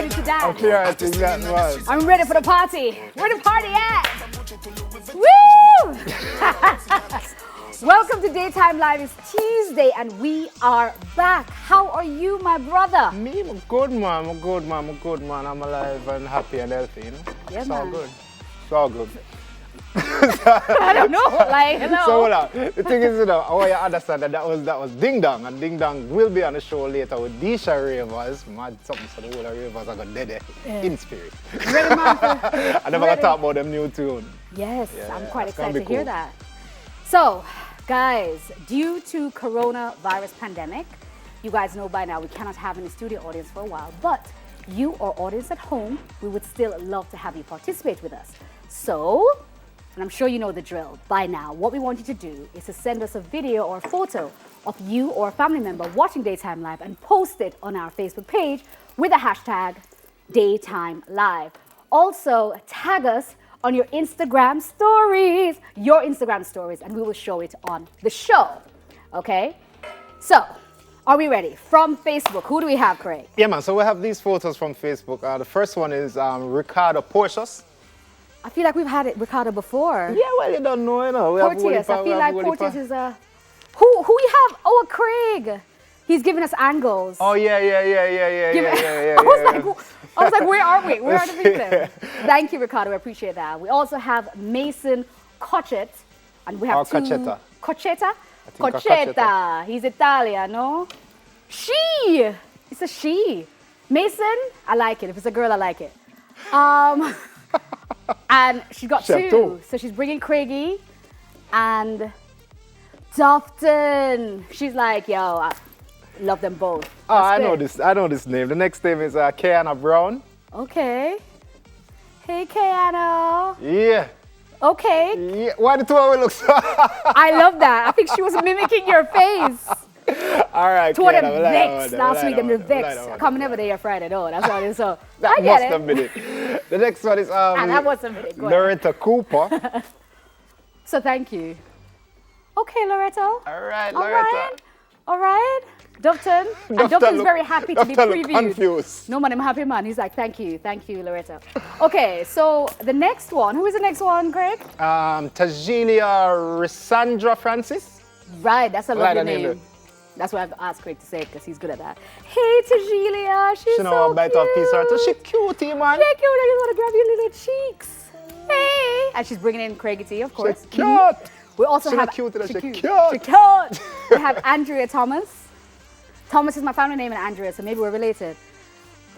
ready to dance. I'm clear, I think that was. I'm ready for the party. Where the party at? Woo! Welcome to Daytime Live. It's Tuesday and we are back. How are you, my brother? Me, I'm a good man. I'm alive and happy and healthy, you know? Yeah, it's man. all good. It's all good. I don't know, like, hello. So hold on. The thing is, you know, I want you to understand that was Ding Dong, and Ding Dong will be on the show later with Disha Ravers. Mad something, so the whole of Ravers are going dead in spirit. Ready, man? I never got to talk about them new tune. Yes, Yeah, I'm quite that's gonna excited to be hear cool. that. So, guys, due to coronavirus pandemic, you guys know by now we cannot have any studio audience for a while, but you, our audience at home, we would still love to have you participate with us. So, and I'm sure you know the drill by now, what we want you to do is to send us a video or a photo of you or a family member watching Daytime Live and post it on our Facebook page with the hashtag Daytime Live. Also, tag us on your Instagram stories, and we will show it on the show, okay? So, are we ready? From Facebook, who do we have, Craig? Yeah, man, so we have these photos from Facebook. The first one is Ricardo Porcius. I feel like we've had it, Ricardo, before. Yeah, well, you don't know, you know. We Porteous, I feel like Porteous is a... Who we have? Oh, Craig. He's giving us angles. Oh, yeah. I was like, where are we? Where are the people? Thank you, Ricardo. I appreciate that. We also have Mason Cochet, and we have two... Cochetta. Cochetta? I think Cochetta. He's Italian, no? She. It's a she. Mason, I like it. If it's a girl, I like it. And she got Chef two. too. So she's bringing Craigie and Dofton. She's like, yo, I love them both. Oh, That's I know good. this. I know this name. The next name is Kiana Brown. Okay. Hey, Keanu. Yeah. Okay. Yeah. Why the two of we look so? I love that. I think she was mimicking your face. All right. Two of them Kiana, we like that vexed one, last we week. like Them the that one, we like vexed. that one. Coming every day or Friday, though. That's what it is. So That I get must it. have been it. The next one is And that was a minute. Go ahead. Loretta Cooper. So thank you. Okay, Loretto. All right, All Loretta. right. All right. Dufton. And Dufton Dufton's look- very happy to be Dufton look previewed. confused. No man, I'm happy man. He's like, thank you, Loretta. Okay, so the next one. Who is the next one, Greg? Tajilia Rissandra Francis. Right, that's a I like lovely that name, name. That's what I've asked Craig to say because he's good at that. Hey, Tajilia, she's She know so a bite cute. of piece of her. She cutie, man. She's cute. I just want to grab your little cheeks. Hey, and she's bringing in Craigie T, of course. She's cute. We also She have not cute, she's she cute. She cute. We have Andrea Thomas. Thomas is my family name and Andrea, so maybe we're related.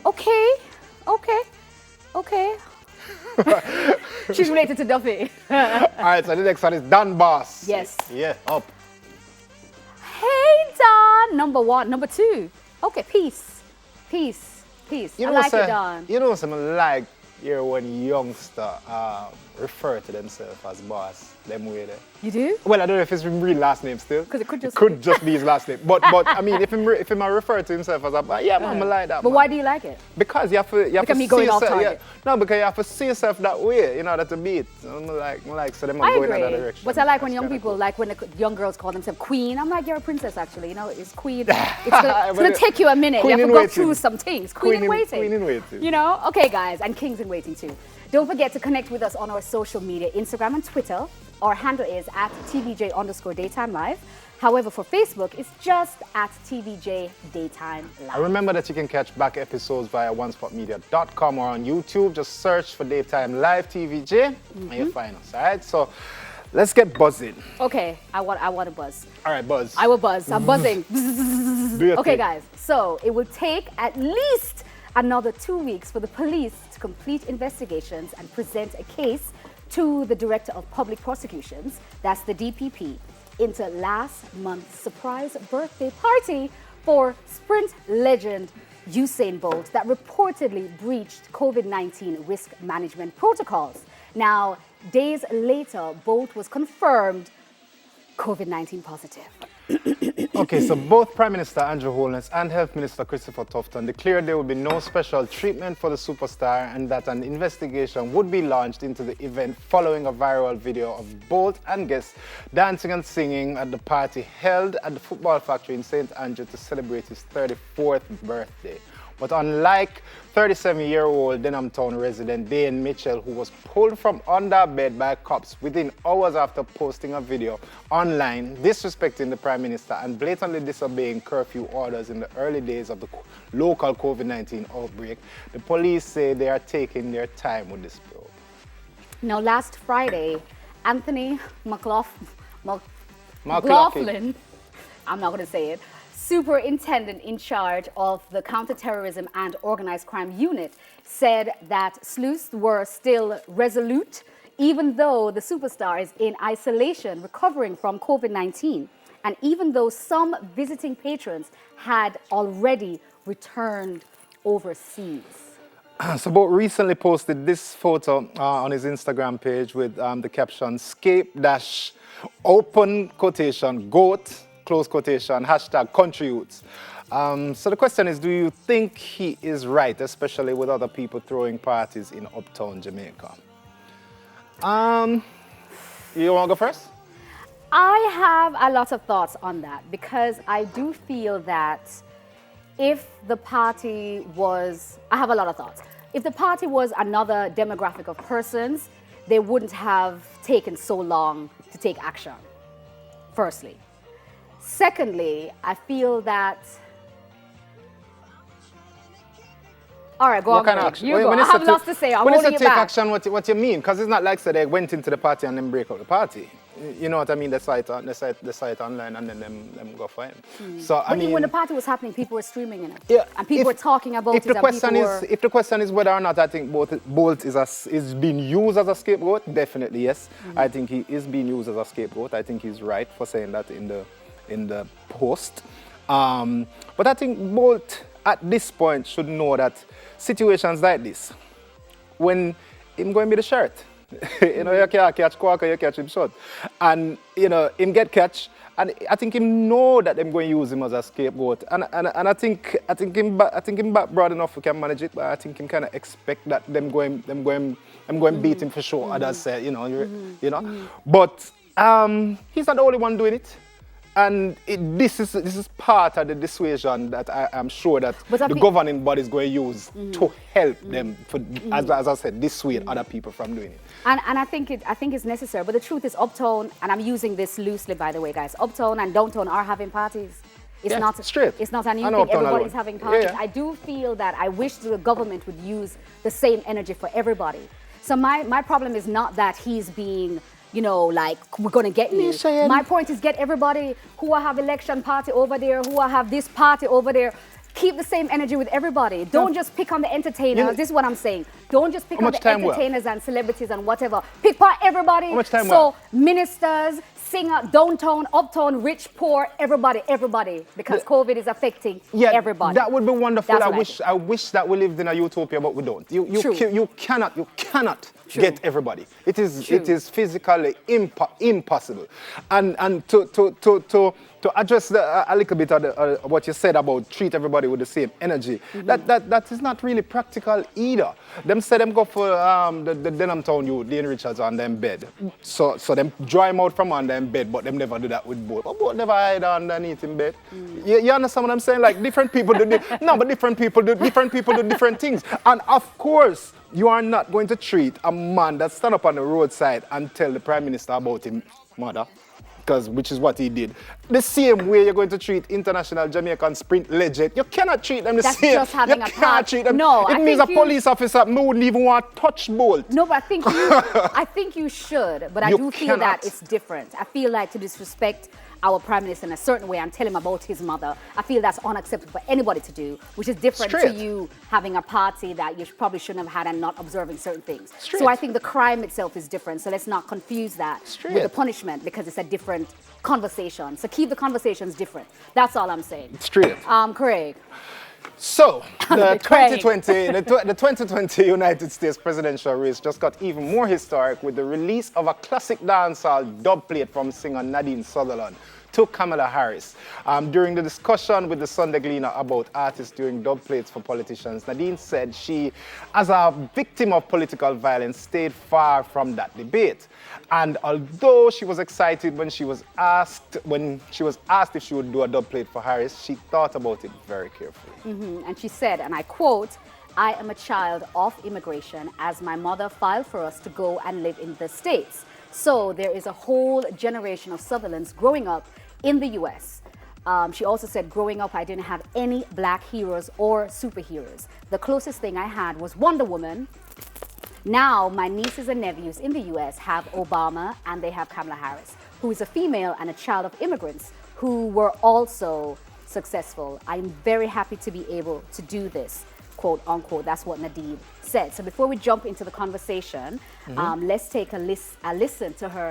Okay. She's related to Duffy. All right, so the next one is Don Boss. Yes. Yeah, up. Hey, Don. Number one. Number two. Okay, peace. You I know like say, it, Don. You know something like here when youngster refer to themselves as boss, them way there. You do? Well, I don't know if it's his real last name still. 'Cause it could just be his last name. But I mean, if him refer to himself as a boss, yeah, man, I like that. But man. why do you like it? Because you have to Look at me see going off yourself. target. No, because you have to see yourself that way. You know, that's a beat. I'm like, so them I are going in that agree. direction. But I like when That's young kinda people, cool. like when the young girls call themselves queen. I'm like, you're a princess, actually. You know, it's queen. It's gonna take you a minute. You Queen have to in go waiting. through some things. Queen in waiting. Queen in waiting. You know? Okay, guys, and kings in waiting too. Don't forget to connect with us on our social media, Instagram and Twitter. Our handle is at TVJ_Daytime Live. However, for Facebook, it's just at TVJ Daytime I Live. remember that you can catch back episodes via onespotmedia.com or on YouTube. Just search for Daytime Live TVJ and you'll find us. All right, so let's get buzzing. Okay, I want to buzz. All right, buzz. I will buzz. I'm buzzing. Do your Okay, thing. guys, so it will take at least another 2 weeks for the police to complete investigations and present a case to the Director of Public Prosecutions, that's the DPP, into last month's surprise birthday party for sprint legend Usain Bolt that reportedly breached COVID-19 risk management protocols. Now, days later, Bolt was confirmed COVID-19 positive. Okay, so both Prime Minister Andrew Holness and Health Minister Christopher Tufton declared there would be no special treatment for the superstar and that an investigation would be launched into the event following a viral video of Bolt and guests dancing and singing at the party held at the Football Factory in St. Andrew to celebrate his 34th birthday. But unlike 37-year-old Denhamtown resident Dane Mitchell, who was pulled from under a bed by cops within hours after posting a video online disrespecting the Prime Minister and blatantly disobeying curfew orders in the early days of the local COVID-19 outbreak, the police say they are taking their time with this probe. Now, last Friday, Anthony McLaughlin, I'm not going to say it, superintendent in charge of the counterterrorism and organized crime unit, said that sleuths were still resolute, even though the superstar is in isolation recovering from COVID-19, and even though some visiting patrons had already returned overseas. So Bolt recently posted this photo on his Instagram page with the caption, "Scape dash open quotation goat close quotation hashtag country youths." So the question is, do you think he is right, especially with other people throwing parties in uptown Jamaica? You want to go first? I have a lot of thoughts on that, because I do feel that if the party was, I have a lot of thoughts. If the party was another demographic of persons, they wouldn't have taken so long to take action, firstly. Secondly, I feel that... All right, go on. What kind of action? You go. I have lots to say. I'm holding you back. When you say take action, what you mean? Because it's not like they went into the party and then break up the party. You know what I mean? They saw it online and then them go for him. So I mean, when the party was happening, people were streaming in it. Yeah, and people were talking about it. If the question is whether or not I think Bolt is being used as a scapegoat, definitely yes. I think he is being used as a scapegoat. I think he's right for saying that in the post. But I think Bolt at this point should know that situations like this, when him going to be the shirt, you know, you can't catch Quaker, you catch him short. And, you know, him get catch, and I think him know that them going to use him as a scapegoat. And I think him back broad enough we can manage it, but I think him kind of expect that them going beat him for sure, others say, you know. But he's not the only one doing it. And this is part of the dissuasion that I am sure that the governing body is going to use to help them, as I said, dissuade other people from doing it. And I think it's necessary. But the truth is, Uptown, and I'm using this loosely, by the way, guys, Uptown and Downtown are having parties. It's not straight. It's not a new thing. Everybody's having parties. Yeah. I do feel that I wish the government would use the same energy for everybody. So my problem is not that he's being, you know, like, we're going to get you. My point is, get everybody who have election party over there, who have this party over there. Keep the same energy with everybody. Don't just pick on the entertainers. This is what I'm saying. Don't just pick on the entertainers and celebrities and whatever. Pick on everybody. Ministers, singer, downtown, uptown, rich, poor, everybody, because COVID is affecting everybody. That would be wonderful. I wish that we lived in a utopia, but we don't. You cannot get everybody. It is physically impossible. And to address a little bit of what you said about treat everybody with the same energy, that is not really practical either. Them say them go for the Denhamtown youth, Dean Richards on them bed. So them draw him out from on them bed, but them never do that with Bolt. But Bolt never hide underneath him bed. You understand what I'm saying? Like, different people do different people do different things. And of course, you are not going to treat a man that stand up on the roadside and tell the Prime Minister about him mother, which is what he did. The same way you're going to treat international Jamaican sprint legend. You cannot treat them the same. Just having you can't treat them. No, it means a police officer wouldn't even want to touch Bolt. No, but I think you should. But I do feel that it's different. I feel like to disrespect our Prime Minister in a certain way and tell him about his mother, I feel that's unacceptable for anybody to do, which is different to you having a party that you probably shouldn't have had and not observing certain things. So I think the crime itself is different, so let's not confuse that with the punishment, because it's a different conversation. So keep the conversations different. That's all I'm saying. Straight. Craig. So, the 2020 United States presidential race just got even more historic with the release of a classic dancehall dub plate from singer Nadine Sutherland. to Kamala Harris. During the discussion with the Sunday Gleaner about artists doing dub plates for politicians, Nadine said she, as a victim of political violence, stayed far from that debate. And although she was excited when she was asked if she would do a dub plate for Harris, she thought about it very carefully. And she said, and I quote, "I am a child of immigration as my mother filed for us to go and live in the States. So there is a whole generation of Sutherlands growing up in the US. She also said, growing up, I didn't have any black heroes or superheroes. The closest thing I had was Wonder Woman. Now, my nieces and nephews in the US have Obama and they have Kamala Harris, who is a female and a child of immigrants who were also successful. I'm very happy to be able to do this," quote unquote. That's what Nadine said. So before we jump into the conversation, let's take a listen to her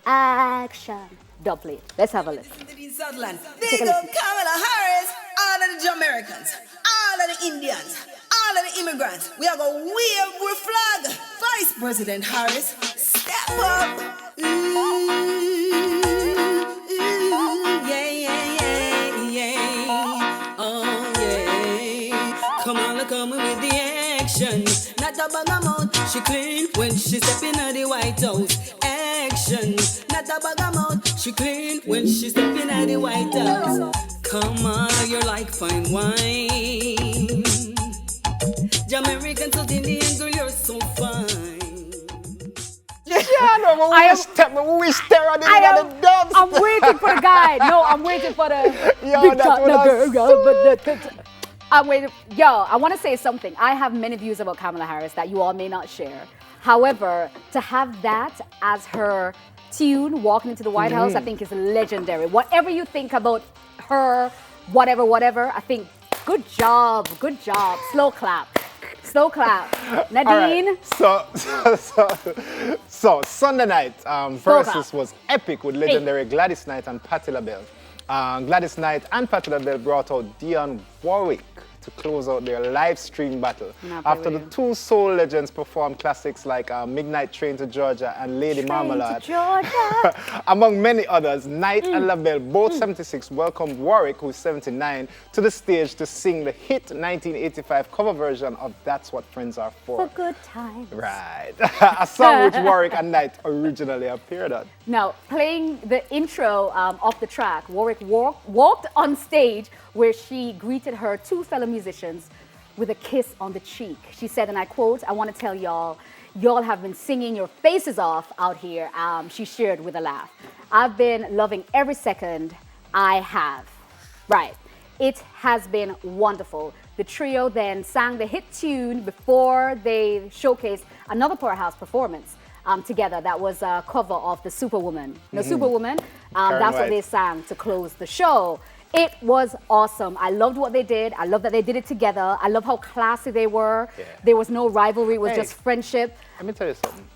action dub plate. Let's have a listen. Nadine Sutherland. There go Kamala Harris, all of the Jamaicans, all of the Indians, all of the immigrants. We are going to wave our flag. Vice President Harris, step up. Come with the action. Not a bag of mouth, she clean when she step in the White House. Action. Not a bag of mouth, she clean when she step in the White House. Come on, you're like fine wine. Jamaican to Indian girl, you're so fine. Yeah, no, we stare at the dubs. I'm waiting for the guy. No, I'm waiting for the Yo, that was I'm waiting. Yo, I want to say something. I have many views about Kamala Harris that you all may not share. However, to have that as her tune walking into the White House, I think is legendary. Whatever you think about her, whatever, I think good job. Slow clap. Nadine. Right. So Sunday night versus was epic with legendary Gladys Knight and Patti LaBelle. Gladys Knight and Patti LaBelle brought out Dionne Warwick to close out their live stream battle. After the two soul legends performed classics like Midnight Train to Georgia and Lady Marmalade, among many others, Knight and LaBelle, both 76, welcomed Warwick, who's 79, to the stage to sing the hit 1985 cover version of That's What Friends Are For. For good times. Right. A song which Warwick and Knight originally appeared on. Now, playing the intro of the track, Warwick walked on stage where she greeted her two fellow musicians with a kiss on the cheek. She said, and I quote, "I want to tell y'all have been singing your faces off out here," she shared with a laugh. "I've been loving every second I have." Right. It has been wonderful. The trio then sang the hit tune before they showcased another powerhouse performance together. That was a cover of the Superwoman. Superwoman, that's what they sang to close the show. It was awesome. I loved what they did. I love that they did it together. I love how classy they were. Yeah. There was no rivalry. It was just friendship. Let me tell you something.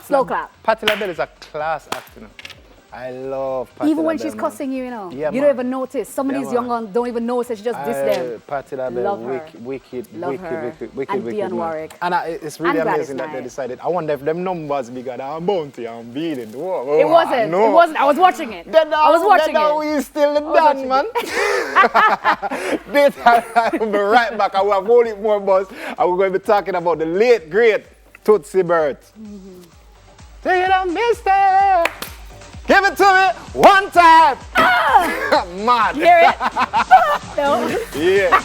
Slow clap. Patti LaBelle is a class actor. I love Patti Even when LaBelle, she's cussing you, you know. Yeah, you don't even notice. Some of these young ones don't even notice. She just diss them. Patti LaBelle, love her. wicked, and Dionne Warwick. And it's really amazing that they decided. I wonder if them numbers bigger than Bounty and Beating. It wasn't. No. It wasn't. I was watching it. I was watching it. We still done, man. We'll be right back. I will have only more buzz. And we're going to be talking about the late, great Tootsie Bird. Take it on, mister. Give it to me one time. Mad. Hear it? No. Yeah.